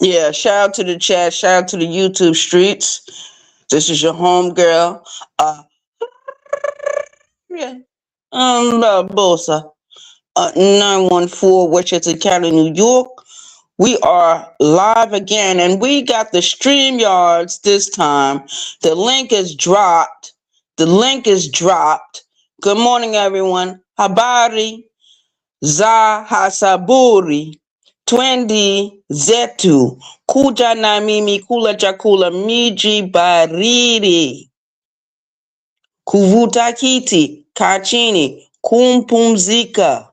Yeah, shout out to the chat, shout out to the YouTube streets. This is your home girl. Yeah. Bosa. 914 Westchester County, New York. We are live again, and we got the stream yards this time. The link is dropped. The link is dropped. Good morning, everyone. Habari za hasaburi. Twendi zetu. Kuja na mimi kula chakula miji baridi. Kuvuta kiti, kachini, kumpumzika.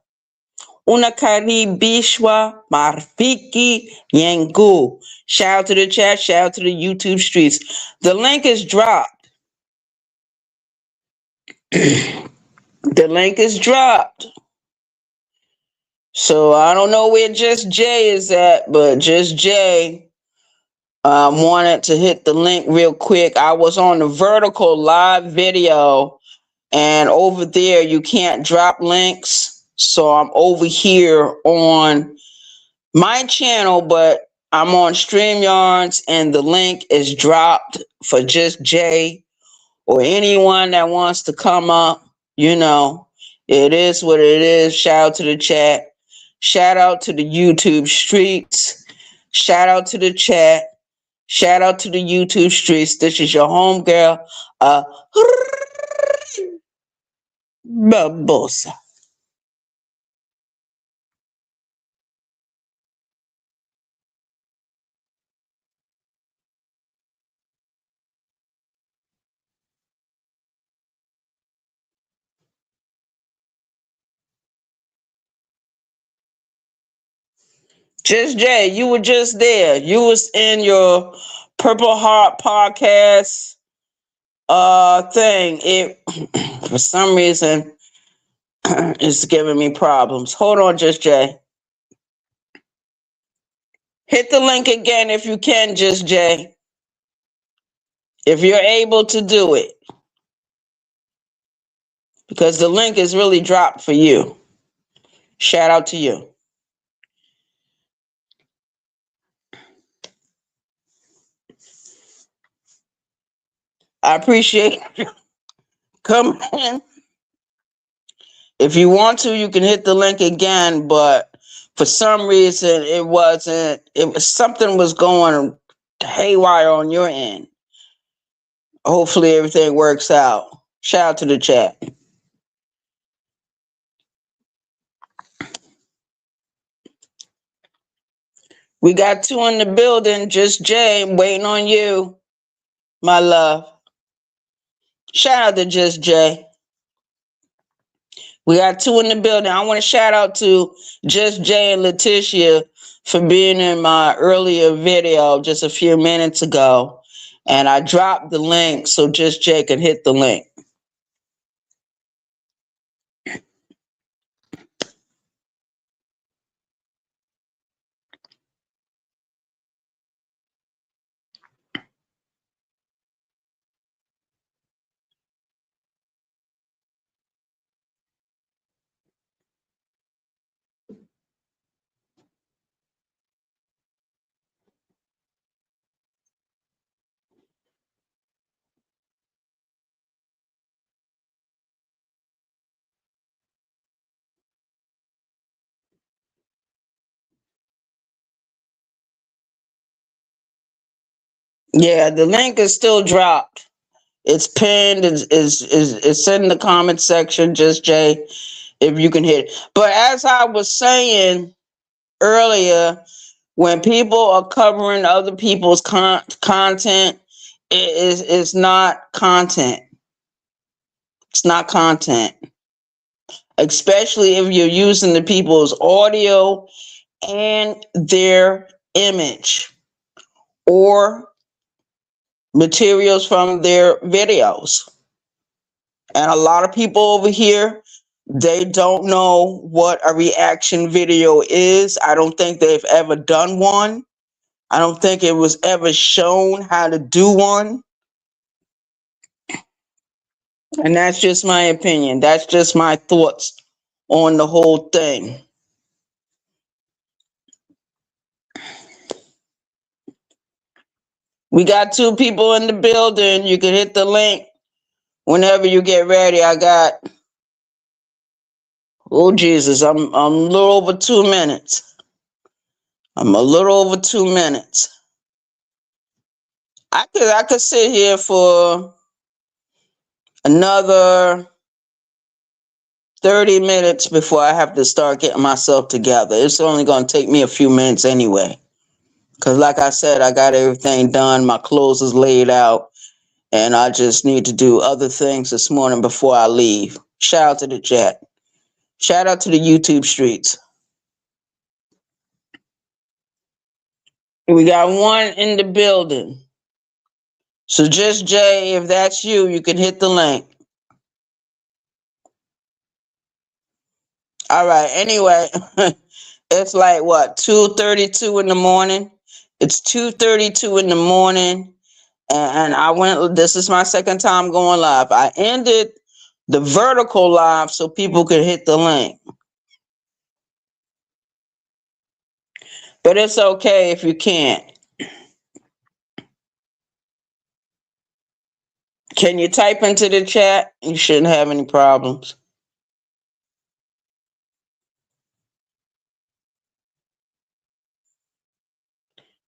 Unakaribishwa marfiki yangu. Shout out to the chat, shout out to the YouTube streets. The link is dropped. The link is dropped. So I don't know where Just Jay is at, but Just Jay wanted to hit the link real quick. I was on the vertical live video, and over there you can't drop links. So I'm over here on my channel, but I'm on StreamYards, and the link is dropped for Just Jay or anyone that wants to come up. You know, it is what it is. Shout out to the chat. Shout out to the YouTube streets. Shout out to the chat. Shout out to the YouTube streets. This is your home girl, Babosa. Just Jay, you were just there. You was in your Purple Heart podcast thing. It for some reason it's giving me problems. Hold on, Just Jay. Hit the link again if you can, Just Jay. If you're able to do it. Because the link is really dropped for you. Shout out to you. I appreciate you coming in. If you want to, you can hit the link again, but for some reason it wasn't. Something was going haywire on your end. Hopefully everything works out. Shout out to the chat. We got two in the building. Just Jay, waiting on you, my love. Shout out to Just Jay. We got two in the building. I want to shout out to Just Jay and Letitia for being in my earlier video just a few minutes ago. And I dropped the link so Just Jay can hit the link. Yeah, the link is still dropped. It's pinned. It's in the comment section. Just Jay, if you can hit it. But as I was saying earlier, when people are covering other people's content, it's not content. It's not content. Especially if you're using the people's audio and their image or materials from their videos. And a lot of people over here, they don't know what a reaction video is. I don't think they've ever done one. I don't think it was ever shown how to do one. And that's just my opinion. That's just my thoughts on the whole thing. We got 2 people in the building. You can hit the link whenever you get ready. I got, oh Jesus, I'm a little over 2 minutes. I'm a little over 2 minutes. I could sit here for another 30 minutes before I have to start getting myself together. It's only going to take me a few minutes anyway. Because like I said, I got everything done. My clothes is laid out. And I just need to do other things this morning before I leave. Shout out to the chat. Shout out to the YouTube streets. We got 1 in the building. So just Jay, if that's you, you can hit the link. All right. Anyway, it's like what, 2:32 in the morning? It's 2:32 in the morning. And I went, this is my second time going live. I ended the vertical live so people could hit the link. But it's okay if you can't. Can you type into the chat? You shouldn't have any problems.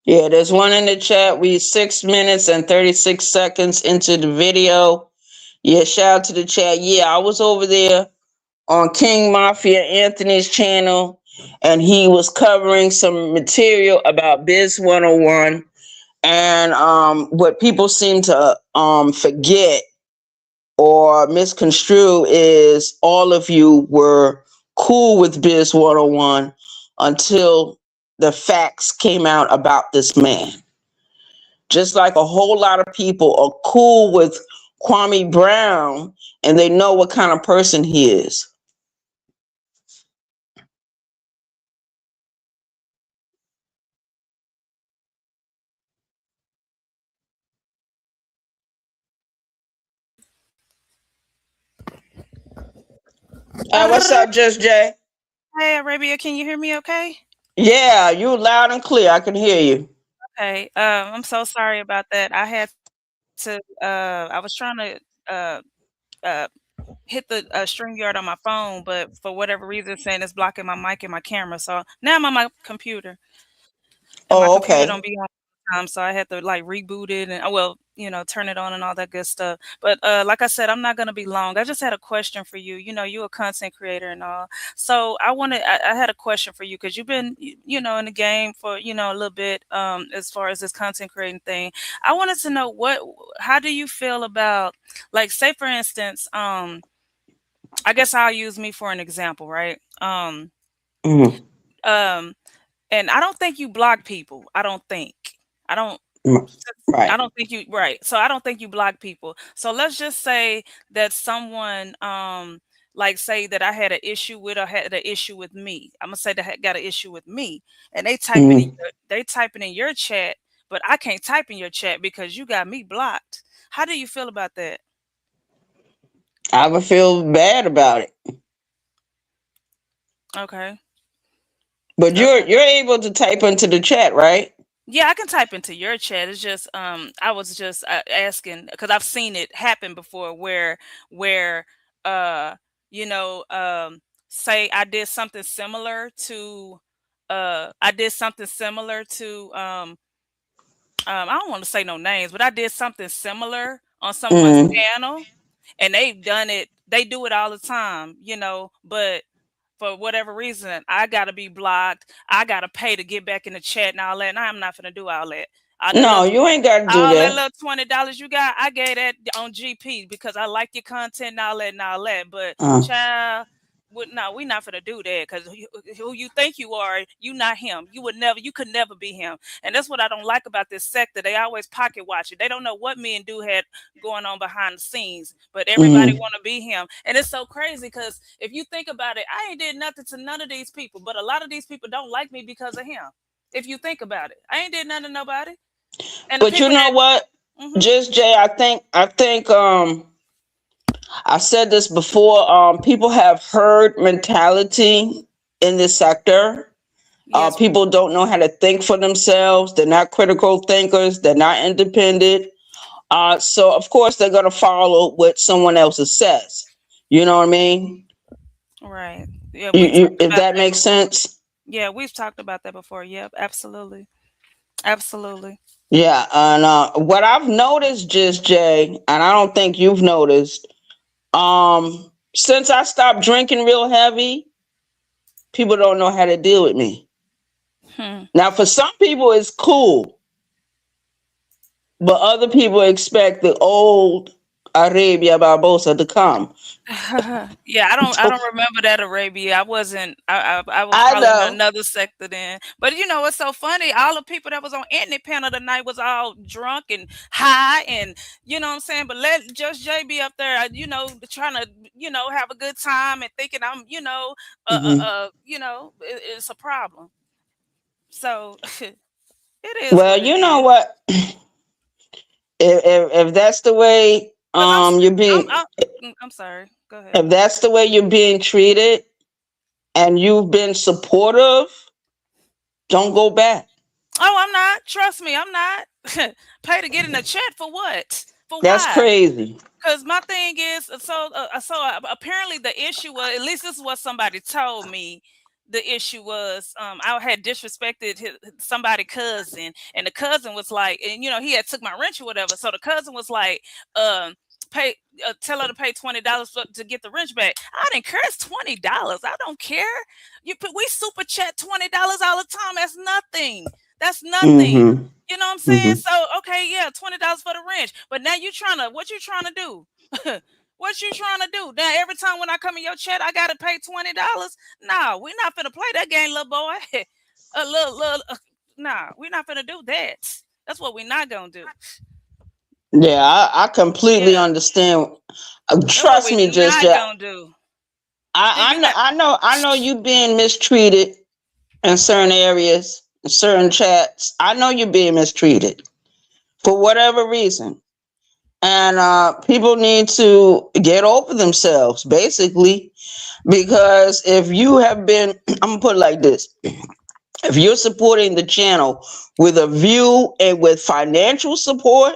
Yeah, there's 1 in the chat. We 6 minutes and 36 seconds into the video. Yeah, shout out to the chat. Yeah, I was over there on King Mafia Anthony's channel, and he was covering some material about Biz 101. And what people seem to forget or misconstrue is all of you were cool with Biz 101 until the facts came out about this man. Just like a whole lot of people are cool with Kwame Brown and they know what kind of person he is. What's up, Just Jay? Hey, Arabia, can you hear me okay? Yeah, you loud and clear. I can hear you. Okay. I'm so sorry about that. I had to I was trying to hit the StreamYard on my phone, but for whatever reason it's saying it's blocking my mic and my camera. So now I'm on my computer. And my computer don't be on time, so I had to like reboot it and turn it on and all that good stuff. But like I said, I'm not gonna be long. I just had a question for you. You know, you're a content creator and all. So I had a question for you because you've been in the game for a little bit as far as this content creating thing. I wanted to know how do you feel about, like, say for instance, I guess I'll use me for an example, right? And I don't think you block people. I don't think. I don't Right. I don't think you right. So I don't think you block people. So let's just say that someone like say that I had an issue with or had an issue with me. I'm gonna say that got an issue with me, and they typing in your chat, but I can't type in your chat because you got me blocked. How do you feel about that? I would feel bad about it. Okay. But you're able to type into the chat, right? Yeah, I can type into your chat. It's just I was just asking because I've seen it happen before where uh you know say I did something similar to I don't want to say no names, but I did something similar on someone's channel, and they've done it. They do it all the time, but for whatever reason, I gotta be blocked. I gotta pay to get back in the chat and all that. And I'm not gonna do all that. No, you ain't gotta do all that. that little $20 you got, I gave that on GP because I like your content and all that. But child, we not gonna do that because who you think you are, you not him. You could never be him. And that's what I don't like about this sector. They always pocket watch it. They don't know what me and Dude had going on behind the scenes, but everybody want to be him. And it's so crazy because if you think about it, I ain't did nothing to none of these people, but a lot of these people don't like me because of him. If you think about it, I ain't did nothing to nobody. And but you know what? Just Jay, I think I said this before, people have herd mentality in this sector. Yes. People don't know how to think for themselves. They're not critical thinkers. They're not independent. So of course they're gonna follow what someone else says. You know what I mean? Right. Yeah, we talked If about that that makes before. sense. Yeah, we've talked about that before. Yep, absolutely. Absolutely. Yeah, and what I've noticed, just Jay, and I don't think you've noticed, since I stopped drinking real heavy, people don't know how to deal with me. Hmm. Now, for some people, it's cool, but other people expect the old Arabia Barbosa to come. Yeah, I don't remember that Arabia. I was I probably in know. another sector then. But you know, it's so funny. All the people that was on any panel tonight was all drunk and high, and you know what I'm saying. But let Just Jay be up there, trying to have a good time and thinking I'm Hmm. it's a problem. So it is Well, what it you know is. what? If that's the way Cause you're being, I'm sorry. Go ahead. if that's the way you're being treated, and you've been supportive, don't go back. Oh, I'm not. Trust me, I'm not. Pay to get in the chat for what? For That's why? crazy. Because my thing is, apparently the issue was, at least this is what somebody told me. The issue was, I had disrespected somebody cousin, and the cousin was like, and he had took my wrench or whatever. So the cousin was like, pay, tell her to pay $20 to get the wrench back. I didn't care. It's $20. I don't care. We super chat $20 all the time. That's nothing. That's nothing. Hmm. You know what I'm saying? Hmm. So okay, yeah, $20 for the wrench. But now what you trying to do? What you trying to do? Now every time when I come in your chat, I gotta pay $20. Nah, we're not finna play that game, little boy. Nah, we're not finna do that. That's what we're not gonna do. Yeah, I completely Yeah, understand. that's what Trust we're me, just not that gonna do. Then I you know, got I know you being mistreated in certain areas, in certain chats. I know you're being mistreated for whatever reason, and people need to get over themselves, basically, because if you have been, I'm gonna put it like this: if you're supporting the channel with a view and with financial support,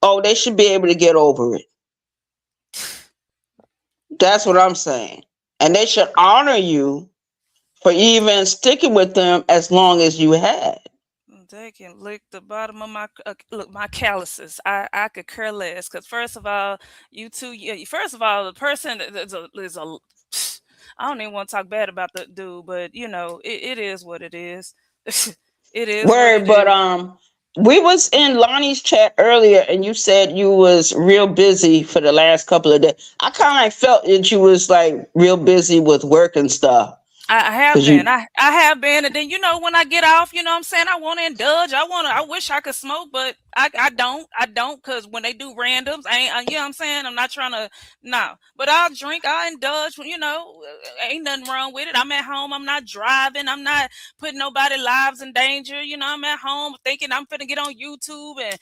oh, they should be able to get over it. That's what I'm saying. And they should honor you for even sticking with them as long as you had. they can lick the bottom of my look my calluses. I could care less because first of all, you two. Yeah, first of all, the person is a I don't even want to talk bad about the dude, but it is what it is. It is what Word, it but is. we was in Lonnie's chat earlier and you said you was real busy for the last couple of days. I kind of felt that you was like real busy with work and stuff. I have Cause been. you I have been. And then when I get off, you know what I'm saying? I want to indulge. I wish I could smoke, but I don't. I don't because when they do randoms, I ain't you know what I'm saying? I'm not trying to no. But I'll drink, I'll indulge, ain't nothing wrong with it. I'm at home, I'm not driving, I'm not putting nobody lives in danger. I'm at home thinking I'm finna get on YouTube and,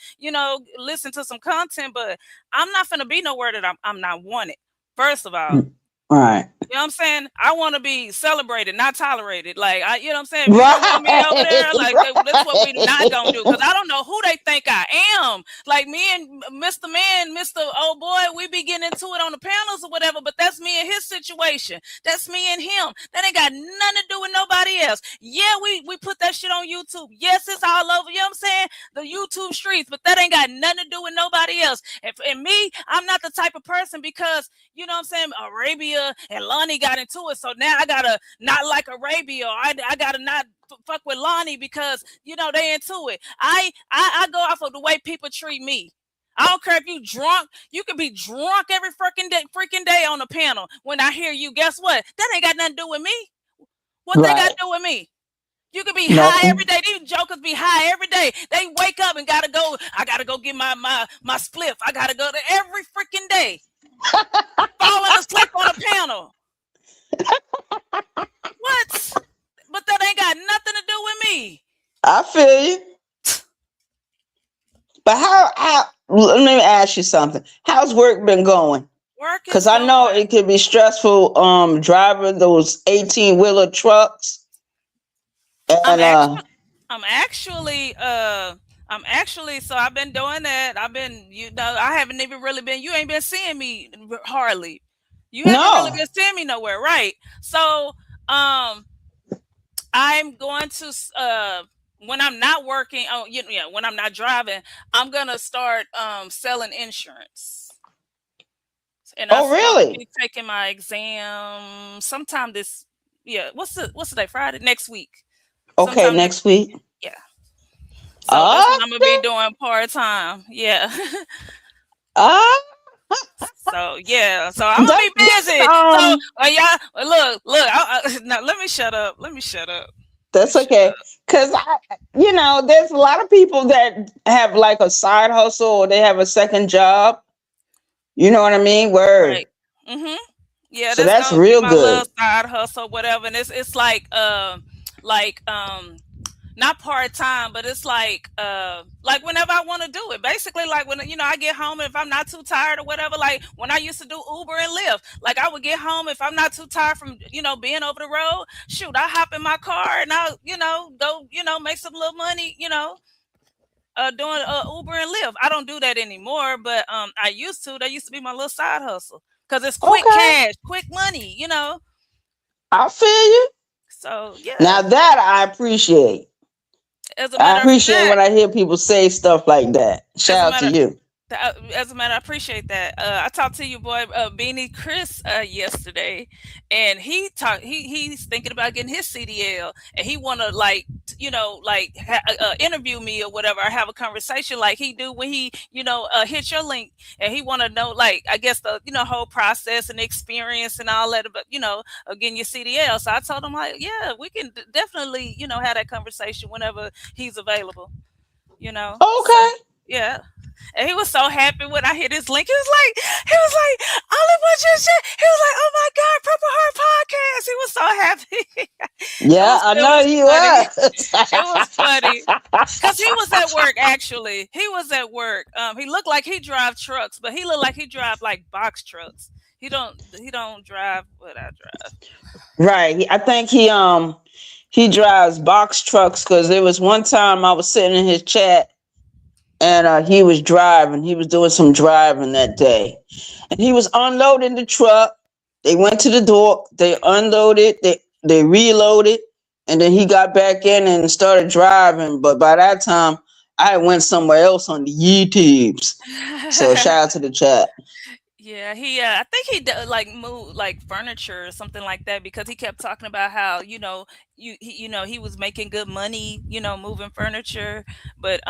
listen to some content, but I'm not finna be nowhere that I'm not wanted. First of all. all right. You know what I'm saying? I want to be celebrated, not tolerated. Like, you know what I'm saying? If you don't want me over Right. there, like, that's what we not gonna do. Because I don't know who they think I am. Like me and Mr. Man, Mr. Oh boy, we be getting into it on the panels or whatever. But that's me and his situation. That's me and him. That ain't got nothing to do with nobody else. Yeah, we put that shit on YouTube. Yes, it's all over. You know what I'm saying? The YouTube streets. But that ain't got nothing to do with nobody else. And me, I'm not the type of person because you know what I'm saying? Arabia and Lonnie got into it. So now I gotta not like Arabia. Or I gotta not fuck with Lonnie because they into it. I go off of the way people treat me. I don't care if you drunk. You can be drunk every freaking day on the panel. When I hear you, guess what? That ain't got nothing to do with me. What they got Right. to do with me? You could be high every Nothing. day. These jokers be high every day. They wake up and gotta go. I gotta go get my spliff. I gotta go to every freaking day. Falling asleep on a panel. What? But that ain't got nothing to do with me. I feel you. But how let me ask you something. How's work been going? Work Because is I know going. it could be stressful driving those 18-wheeler trucks. And I'm actually, so I've been doing that. I haven't even really you ain't been seeing me hardly. You haven't really no. been seeing me nowhere, right? So, I'm going to, when I'm not working, when I'm not driving, I'm gonna start selling insurance. And I'm Oh, supposed to really? be taking my exam sometime what's the day? Friday? Next week. Okay, Sometime next next week. week. Yeah. So that's what I'm gonna be Okay. doing part-time. Yeah. Uh, So yeah, so I'm gonna be that's busy. So y'all, look. Now let me shut up. Let me shut up. Let me that's shut okay. up. Cause there's a lot of people that have like a side hustle or they have a second job. You know what I mean? Word. Right. Mhm. Yeah, So that's that's gonna be real my little good. side hustle, whatever. And it's like not part time, but it's like whenever I want to do it. Basically, like when I get home, and if I'm not too tired or whatever. Like when I used to do Uber and Lyft, like I would get home if I'm not too tired from being over the road. Shoot, I hop in my car and I go make some little money. Doing Uber and Lyft. I don't do that anymore, but I used to. That used to be my little side hustle because it's quick Okay. cash, quick money. I feel you. So Now yeah. that I appreciate. As a I matter of appreciate when fact, I hear people say stuff like that. as a Shout out to matter you. As a matter, I appreciate that. I talked to you, boy, Beanie Chris, yesterday, and he's thinking about getting his CDL, and he want to interview me or whatever, or have a conversation like he do when he hit your link, and he want to know, like, I guess the whole process and experience and all that about getting your CDL. So I told him, like, yeah, we can definitely have that conversation whenever he's available. So Okay. yeah. And he was so happy when I hit his link. He was like, only what you said. He was like, oh my God, Purple Heart Podcast. He was so happy. Yeah, I It know was you funny. was. It was funny. Cause he was at work actually. He was at work. He looked like he drive trucks, but he looked like he drive like box trucks. He don't drive what I drive. Right. I think he drives box trucks because there was one time I was sitting in his chat and he was driving. He was doing some driving that day, and he was unloading the truck. They went to the door. They unloaded. They reloaded, and then he got back in and started driving. But by that time, I went somewhere else on the YouTubes. So shout out to the chat. Yeah, I think he like moved like furniture or something like that because he kept talking about how he was making good money moving furniture, but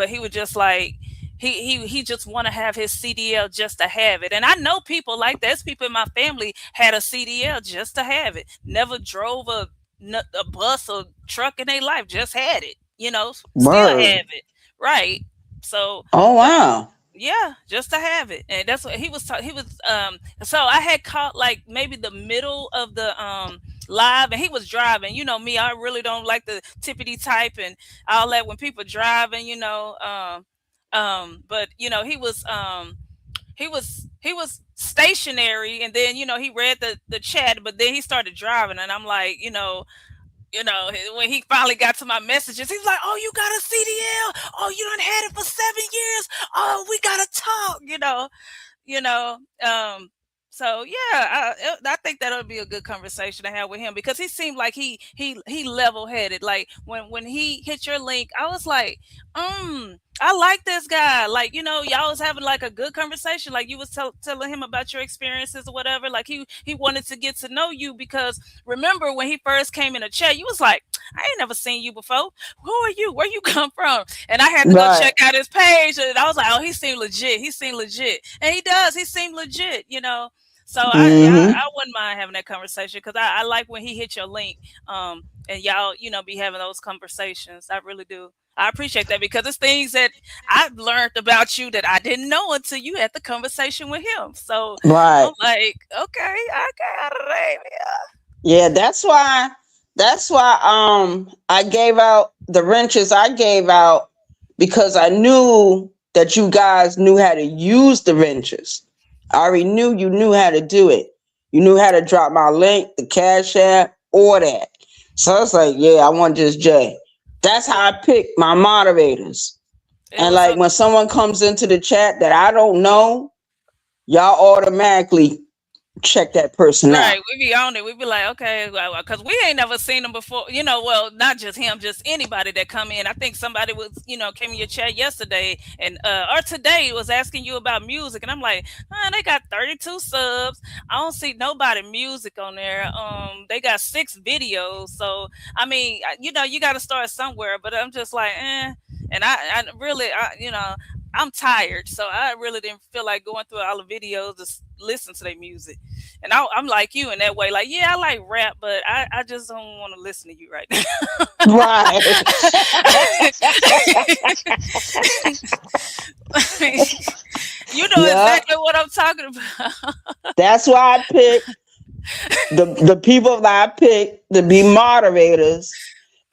he was just like he just want to have his CDL just to have it. And I know people like that. There's people in my family had a CDL just to have it, never drove a bus or truck in their life, just had it, still Word. have it, right? So Oh wow. yeah, just to have it. And that's what he was he was so I had caught like maybe the middle of the live, and he was driving. You know me, I really don't like the tippity type and all that when people driving, but he was stationary, and then he read the chat, but then he started driving, and I'm like, when he finally got to my messages, he's like, "Oh, you got a CDL? Oh, you done had it for 7 years? Oh, we gotta talk." You know. So yeah, I think that'll be a good conversation to have with him because he seemed like he level headed. Like when he hit your link, I was like, I like this guy. Like y'all was having like a good conversation. Like you was telling him about your experiences or whatever. Like he wanted to get to know you because remember when he first came in the chat, you was like, I ain't never seen you before. Who are you? Where you come from? And I had to go Right. check out his page, and I was like, oh, he seemed legit. He seemed legit, and he does. He seemed legit. So I Mm-hmm. wouldn't mind having that conversation because I like when he hit your link, and y'all be having those conversations. I really do. I appreciate that because it's things that I've learned about you that I didn't know until you had the conversation with him. So Right. I'm like, okay, Yeah, that's why I gave out the wrenches I gave out because I knew that you guys knew how to use the wrenches. I already knew you knew how to do it. You knew how to drop my link, the Cash App, or that. So it's like, yeah, I want just Jay. That's how I pick my moderators. And like when someone comes into the chat that I don't know, y'all automatically check that person out. Right, we be on it. We be like, okay, because we ain't never seen him before. Well, not just him, just anybody that come in. I think somebody was, came in your chat yesterday and or today was asking you about music, and I'm like, they got 32 subs. I don't see nobody music on there. They got 6 videos, so I mean, you got to start somewhere. But I'm just like, and I really, I'm tired, so I really didn't feel like going through all the videos to listen to their music. And I'm like you in that way, like, yeah, I like rap, but I just don't want to listen to you right now. Right. You know exactly what I'm talking about. That's why I picked the people that I picked to be moderators,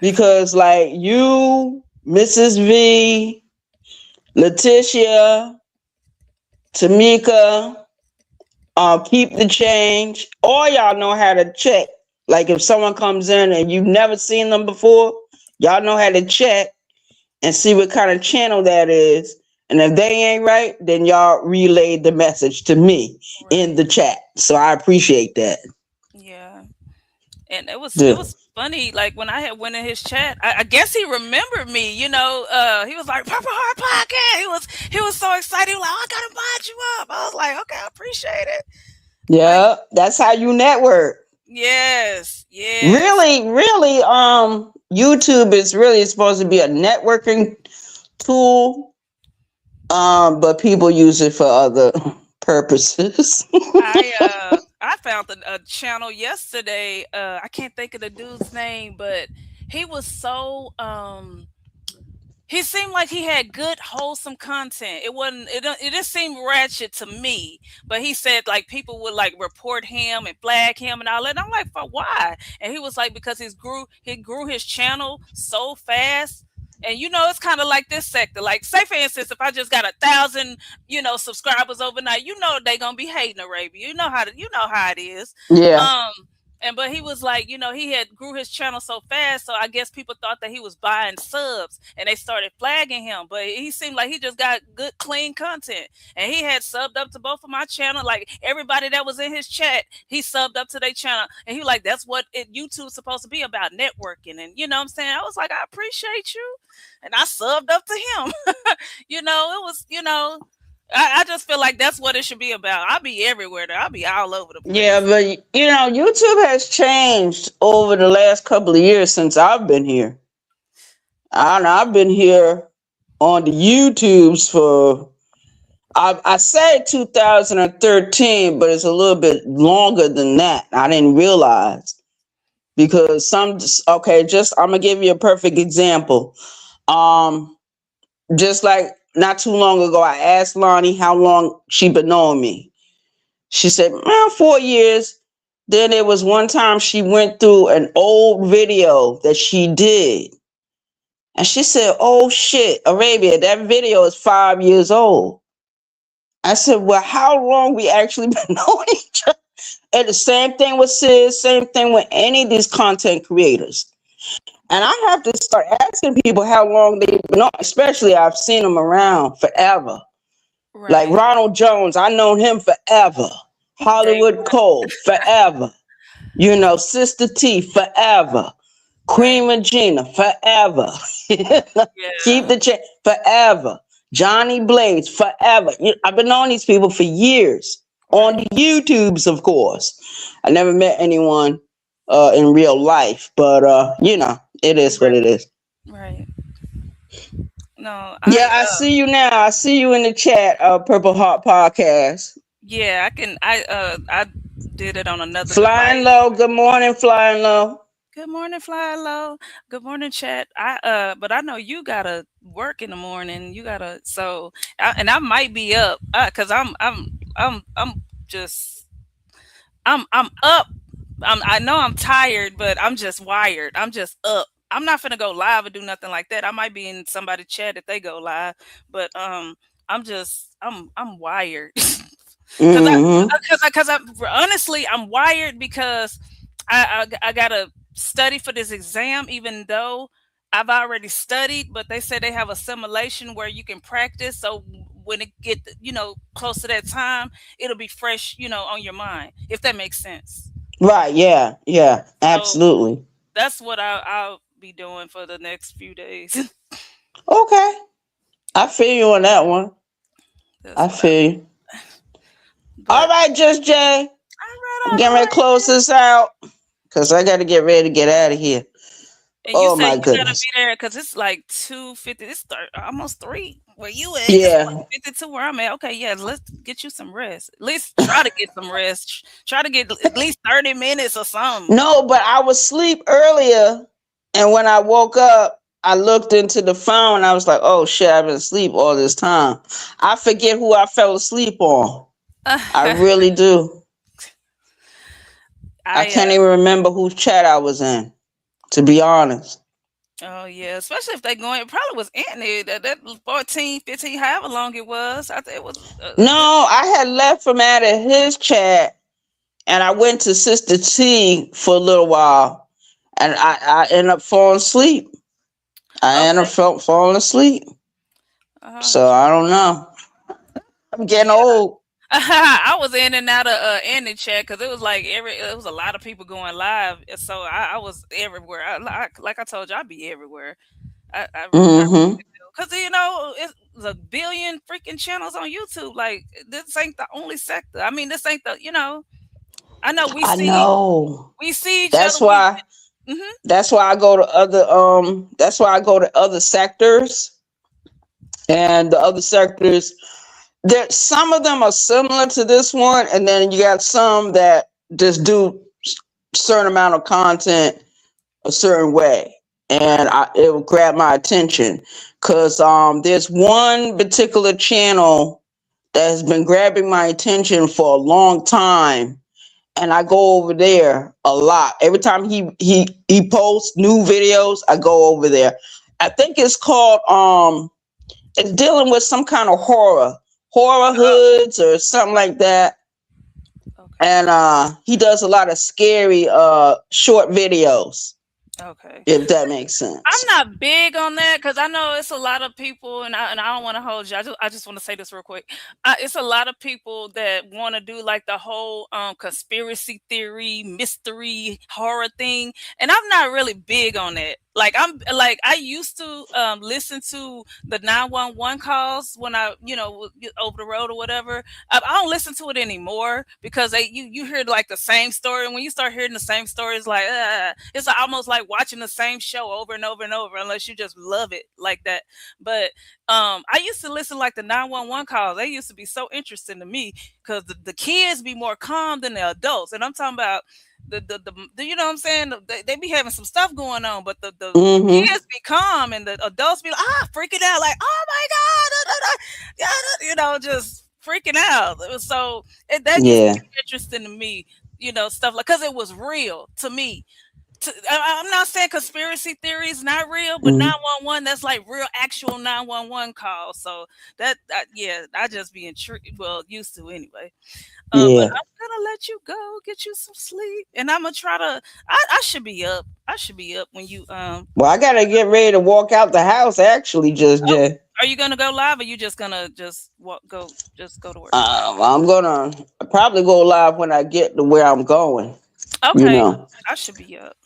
because like you, Mrs. V, Letitia, Tamika, Keep the Change, all y'all know how to check. Like if someone comes in and you've never seen them before, y'all know how to check and see what kind of channel that is. And if they ain't right, then y'all relay the message to me in the chat. So I appreciate that. Yeah. And it was funny, like when I had went in his chat, I guess he remembered me, he was like, Purple Heart Podcast. He was so excited. He was like, I gotta mod you up. I was like, okay, I appreciate it. Yeah, that's how you network. Yes. Really, YouTube is really supposed to be a networking tool. But people use it for other purposes. I found a channel yesterday. I can't think of the dude's name, but he was so he seemed like he had good, wholesome content. It just seemed ratchet to me. But he said like people would like report him and flag him and all that. And I'm like, for why? And he was like, because he grew his channel so fast. And it's kind of like this sector. Like, say for instance, if I just got 1,000, subscribers overnight, they gonna be hating Arabia. You know how it is. Yeah. But he was like, he had grew his channel so fast, so I guess people thought that he was buying subs, and they started flagging him. But he seemed like he just got good, clean content, and he had subbed up to both of my channel. Like everybody that was in his chat, he subbed up to their channel, and he was like, that's what YouTube's supposed to be about, networking. And you know what I'm saying? I was like, I appreciate you, and I subbed up to him. It was, I just feel like that's what it should be about. I'll be everywhere. I'll be all over the place. Yeah, but YouTube has changed over the last couple of years since I've been here. I've been here on the YouTubes for I say 2013, but it's a little bit longer than that. I didn't realize because I'm gonna give you a perfect example. Just like not too long ago, I asked Lonnie how long she been knowing me. She said, 4 years. Then there was one time she went through an old video that she did. And she said, oh shit, Arabia, that video is 5 years old. I said, well, how long we actually been knowing each other? And the same thing with Sis, same thing with any of these content creators. And I have to start asking people how long they've been on, especially I've seen them around forever. Right. Like Ronald Jones, I known him forever. Hollywood Cole, forever. Sister T, forever. Queen Regina, forever. Keep the check, forever. Johnny Blaze, forever. I've been on these people for years. On the YouTubes, of course. I never met anyone in real life, but it is what it is. Right. No. I see you now. I see you in the chat, Purple Heart Podcast. Yeah, I did it on another Flying device. Low. Good morning, Flying Low. Good morning, Flying Low. Good morning, chat. But I know you gotta work in the morning. You gotta I might be up because I'm up. I know I'm tired, but I'm just wired. I'm just up. I'm not finna go live or do nothing like that. I might be in somebody's chat if they go live, but I'm wired. Because honestly, I'm wired because I gotta study for this exam, even though I've already studied, but they say they have a simulation where you can practice. So when it get, close to that time, it'll be fresh, on your mind, if that makes sense. Right. Yeah. Yeah. So Absolutely. that's what I'll be doing for the next few days. Okay. I feel you on that one. That's I what I, feel you. All but right, Just Jay. I'm all getting ready to right. close this out because I got to get ready to get out of here. And you Oh said my you gotta goodness. be there because it's like 2:50. It's almost 3 where you at. It's Yeah. 52 where I'm at. Okay, yeah, let's get you some rest. At least try to get some rest. Try to get at least 30 minutes or something. No, but I was asleep earlier, and when I woke up, I looked into the phone. I was like, "Oh shit, I've been asleep all this time." I forget who I fell asleep on. I really do. I I can't even remember whose chat I was in, to be honest. Oh yeah, especially if they going. It probably was Anthony that 14, 15, however long it was. I think it was a good. No, I had left from out of his chat, and I went to Sister T for a little while, and I ended up falling asleep. I ended Okay. up falling asleep. Uh, So I don't know. I'm getting yeah. old. I was in and out of Andy chat because it was like it was a lot of people going live, and so I was everywhere. Like I told you, I'd be everywhere. I Mm-hmm. because it's a billion freaking channels on YouTube. Like this ain't the only sector. I mean, this ain't the. I know we I see know. each other. That's why. Mhm. That's why I go to other. That's why I go to other sectors, and the other sectors. There, some of them are similar to this one, and then you got some that just do certain amount of content a certain way, and Right. it will grab my attention because there's one particular channel that has been grabbing my attention for a long time, and I go over there a lot. Every time he posts new videos, I go over there. I think it's called it's dealing with some kind of horror Oh, hoods or something like that. okay. And he does a lot of scary short videos, Okay. if that makes I'm sense. not big on that because I know it's a lot of people, and I don't want to hold you. I just want to say this real quick. It's a lot of people that want to do like the whole conspiracy theory, mystery, horror thing, and I'm not really big on that. I used to listen to the 911 calls when I over the road or whatever. I don't listen to it anymore because you hear like the same story. And when you start hearing the same story, it's like it's almost like watching the same show over and over and over, unless you just love it like that. But I used to listen like the 911 calls. They used to be so interesting to me because the kids be more calm than the adults, and I'm talking about you know what I'm saying? They be having some stuff going on, but the Mm-hmm. kids be calm and the adults be like, freaking out, like, oh my God, just freaking out. So that used to Yeah. be interesting to me, stuff like, because it was real to me. I'm not saying conspiracy theories not real, but Mm-hmm. 911, that's like real actual 911 calls. So yeah, I just be intrigued, well, used to anyway. But Yeah. I'm gonna let you go, get you some sleep, and I'm gonna try to. I should be up. I should be up when you. Well, I gotta get ready to walk out the house. Actually, just Oh, Jay. are you gonna go live, or you just gonna just go to work? I'm gonna probably go live when I get to where I'm going. You Okay, know. I should be up.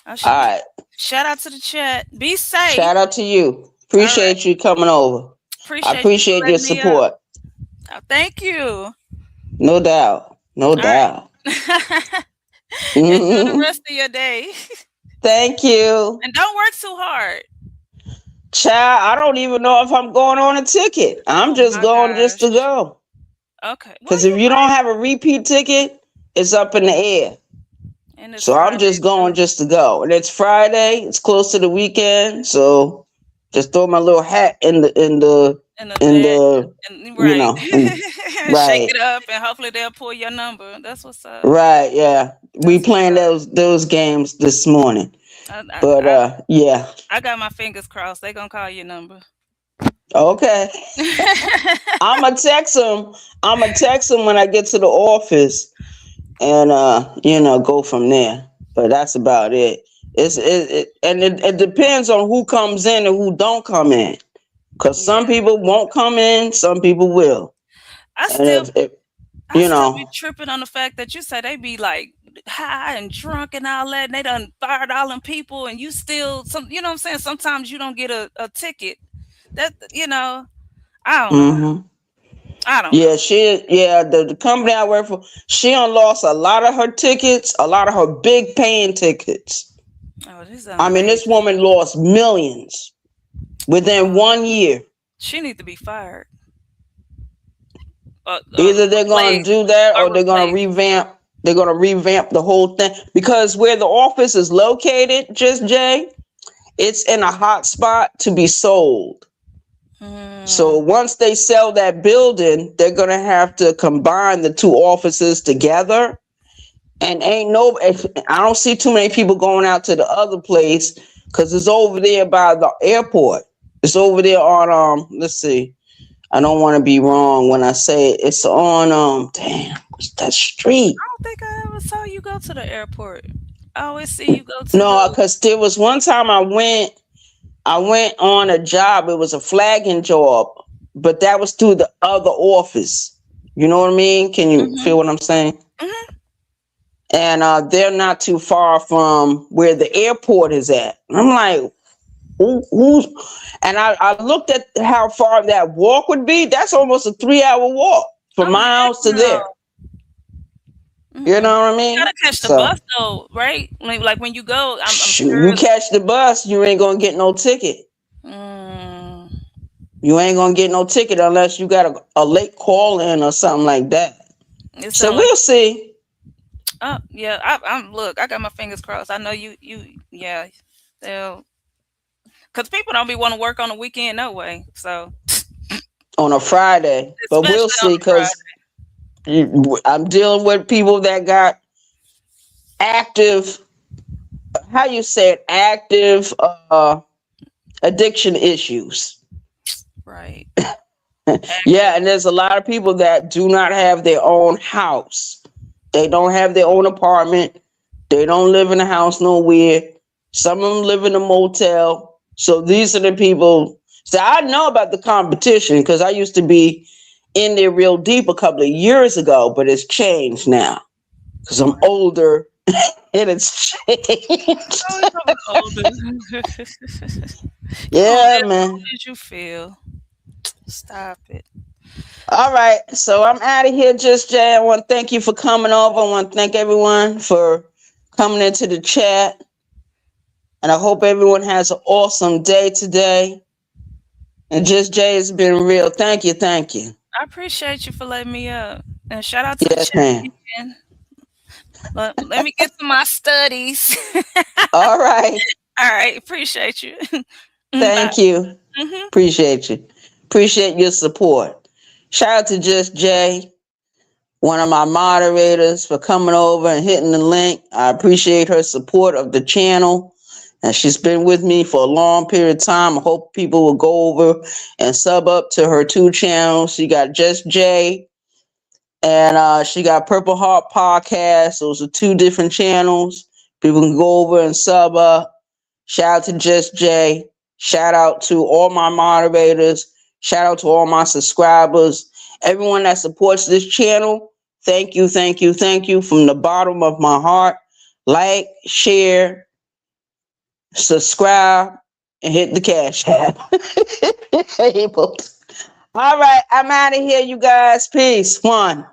I All should be. right. Shout out to the chat. Be safe. Shout out to you. All right. Appreciate you coming over. I Appreciate you for appreciate your letting me up. support. Thank you. No doubt. No All right. doubt. Enjoy the Hmm. rest of your day, Thank you. and don't work too hard. Child, I don't even know if I'm going on a ticket. I'm Oh just my going just to gosh. go. Okay. Because Well, if you you don't might, have a repeat ticket, it's up in the air. and it's So I'm Friday just going too. just to go. And it's Friday. It's close to the weekend. So just throw my little hat In the in bed, the and you right, know in, shake right. it up, and hopefully they'll pull your number. That's what's up. Right, yeah. We That's what's playing up. those games this morning. I I But I, yeah. I got my fingers crossed. They gonna call your number. Okay. I'ma text them. I'ma text them when I get to the office and go from there. but that's about it. It depends on who comes in and who don't come in, because some people won't come in, some people will. I still be tripping on the fact that you say they be like high and drunk and all that, and they done fired all them people, and you still you know what I'm saying? Sometimes you don't get a ticket. That I don't know. I don't know. The company I work for, she done lost a lot of her tickets, a lot of her big paying tickets. Oh, this woman lost millions within 1 year. She needs to be fired. Either they're going to do that or they're going to revamp. They're going to revamp the whole thing, because where the office is located, Just Jay, it's in a hot spot to be sold. So once they sell that building, they're going to have to combine the two offices together. And I don't see too many people going out to the other place, because it's over there by the airport. It's over there on, let's see. I don't want to be wrong when I say it. It's on, what's that street? I don't think I ever saw you go to the airport. I always see you go to No, because there was one time I went on a job. It was a flagging job, but that was through the other office. You know what I mean? Can you feel what I'm saying? And they're not too far from where the airport is at. And I'm like, who's? And I looked at how far that walk would be. That's almost a 3-hour walk from my house to there. You know what I mean? You gotta catch the bus though, right? Like when you go, I'm sure you catch the bus, you ain't gonna get no ticket. You ain't gonna get no ticket unless you got a late call in or something like that. So we'll see. Oh yeah, I'm look. I got my fingers crossed. I know you. Yeah, they'll. Because people don't be want to work on the weekend no way. So on a Friday, but we'll see. Because I'm dealing with people that got active. How you say it? Active addiction issues. Right. Yeah, and there's a lot of people that do not have their own house. They don't have their own apartment. They don't live in a house nowhere. Some of them live in a motel. So these are the people. So I know about the competition because I used to be in there real deep a couple of years ago, but it's changed now because I'm older and it's changed. Yeah, man. How did you feel? Stop it. All right. So I'm out of here, Just Jay. I want to thank you for coming over. I want to thank everyone for coming into the chat. And I hope everyone has an awesome day today. And Just Jay has been real. Thank you. Thank you. I appreciate you for letting me up. And shout out to the chat. Let me get to my studies. All right. All right. Appreciate you. Thank you. Appreciate you. Appreciate your support. Shout out to Just Jay, one of my moderators, for coming over and hitting the link. I appreciate her support of the channel. And she's been with me for a long period of time. I hope people will go over and sub up to her 2 channels. She got Just Jay and she got Purple Heart Podcast. Those are 2 different channels. People can go over and sub up. Shout out to Just Jay. Shout out to all my moderators. Shout out to all my subscribers. Everyone that supports this channel, thank you, thank you, thank you from the bottom of my heart. Like, share, subscribe, and hit the cash app. All right, I'm out of here, you guys. Peace. 1.